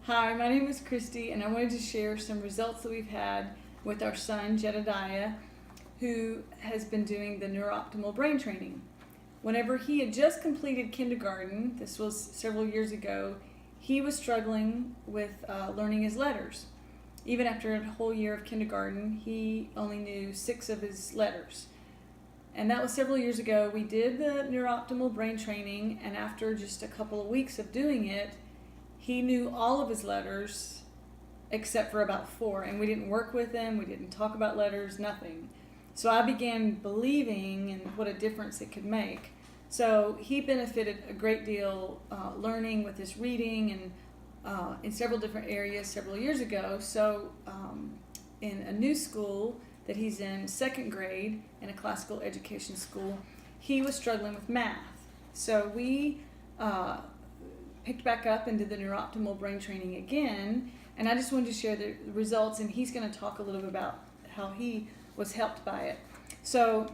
Hi, my name is Christy, and I wanted to share some results that we've had with our son, Jedediah, who has been doing the NeurOptimal brain training. Whenever he had just completed kindergarten, this was several years ago, he was struggling with learning his letters. Even after a whole year of kindergarten, he only knew 6 of his letters. And that was several years ago. We did the NeurOptimal brain training, and after just a couple of weeks of doing it, he knew all of his letters except for about 4, and we didn't work with him, we didn't talk about letters, nothing. So I began believing in what a difference it could make. So he benefited a great deal learning with his reading and in several different areas several years ago. So in a new school that he's in, 2nd grade, in a classical education school, he was struggling with math. So we picked back up and did the NeurOptimal brain training again, and I just wanted to share the results, and he's going to talk a little bit about how he was helped by it. So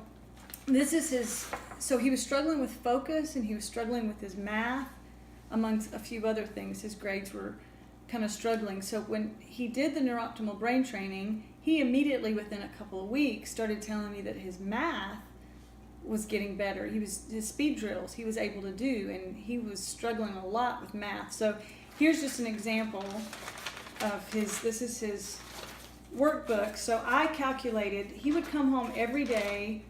this is his. So he was struggling with focus, and he was struggling with his math, amongst a few other things. His grades were kind of struggling. So when he did the NeurOptimal brain training, he immediately, within a couple of weeks, started telling me that his math was getting better. His speed drills he was able to do, and he was struggling a lot with math. So here's just an example of this is his workbook. So I calculated he would come home every day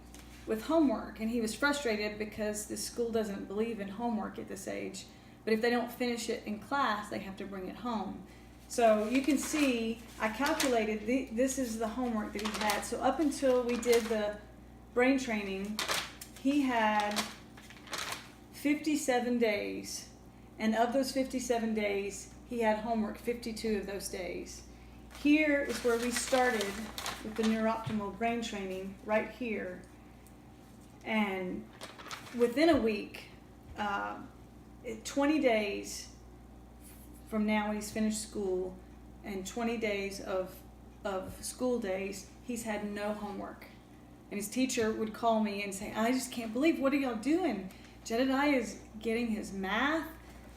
with homework, and he was frustrated because the school doesn't believe in homework at this age, but if they don't finish it in class, they have to bring it home. So you can see I calculated this is the homework that he had. So up until we did the brain training, he had 57 days, and of those 57 days, he had homework 52 of those days. Here is where we started with the NeurOptimal brain training, right here. And within a week, 20 days from now when he's finished school, and 20 days of school days, he's had no homework. And his teacher would call me and say, I just can't believe, what are y'all doing? Jedediah is getting his math.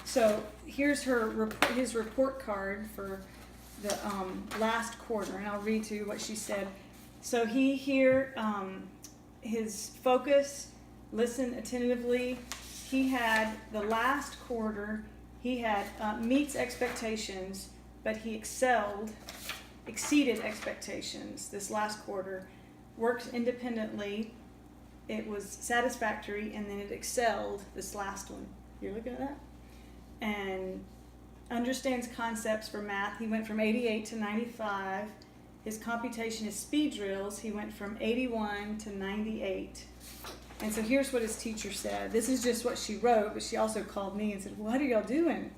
So here's his report card for the last quarter, and I'll read to you what she said. So his focus, listen attentively. He had the last quarter, he had meets expectations, but he exceeded expectations this last quarter. Worked independently, it was satisfactory, and then it excelled this last one. You're looking at that? And understands concepts for math. He went from 88 to 95. His computation, his speed drills, he went from 81 to 98. And so here's what his teacher said. This is just what she wrote, but she also called me and said, what are y'all doing?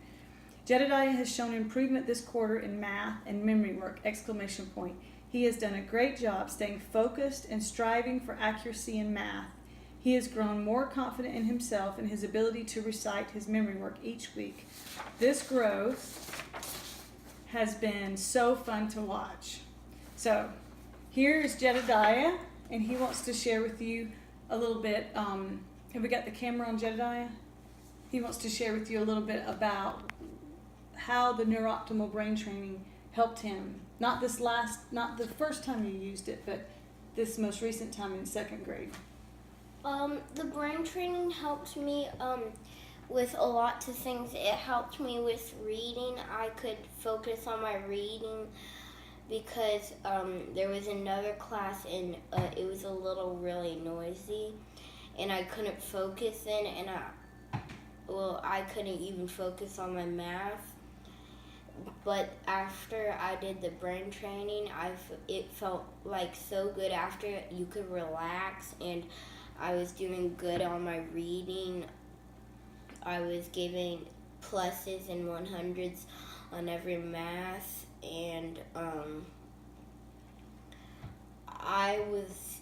Jedediah has shown improvement this quarter in math and memory work, ! He has done a great job staying focused and striving for accuracy in math. He has grown more confident in himself and his ability to recite his memory work each week. This growth has been so fun to watch. So here is Jedediah, and he wants to share with you a little bit. Have we got the camera on Jedediah? He wants to share with you a little bit about how the NeurOptimal brain training helped him. Not the first time you used it, but this most recent time in 2nd grade. The brain training helped me with a lot of things. It helped me with reading. I could focus on my reading because there was another class and it was a little really noisy, and I couldn't focus in, and I couldn't even focus on my math. But after I did the brain training, it felt like so good. After you could relax, and I was doing good on my reading. I was giving pluses and 100s on every math, and I was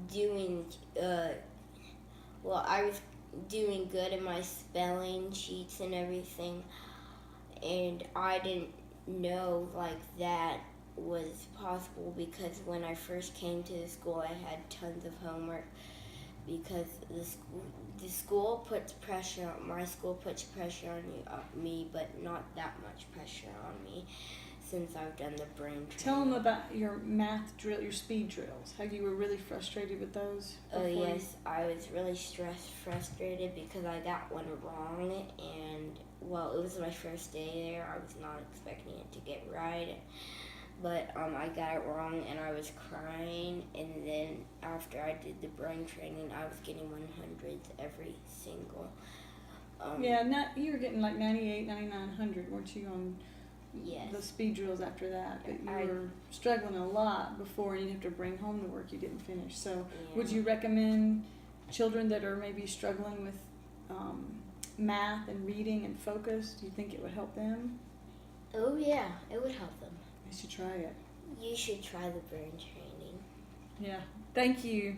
doing good in my spelling sheets and everything. And I didn't know that was possible because when I first came to the school, I had tons of homework. because the school puts pressure. My school puts pressure on me, but not that much pressure on me since I've done the brain training. Tell them about your math drill, your speed drills. How you were really frustrated with those. Oh yes, I was really frustrated because I got one wrong, and well, it was my first day there. I was not expecting it to get right. But I got it wrong and I was crying, and then after I did the brain training, I was getting 100s every single. You were getting like 98, 99, 100, weren't you, on Yes. the speed drills after that? But you were struggling a lot before, and you'd have to bring home the work you didn't finish. So would you recommend children that are maybe struggling with math and reading and focus, do you think it would help them? Oh yeah, it would help them. You should try it. You should try the brain training. Yeah. Thank you.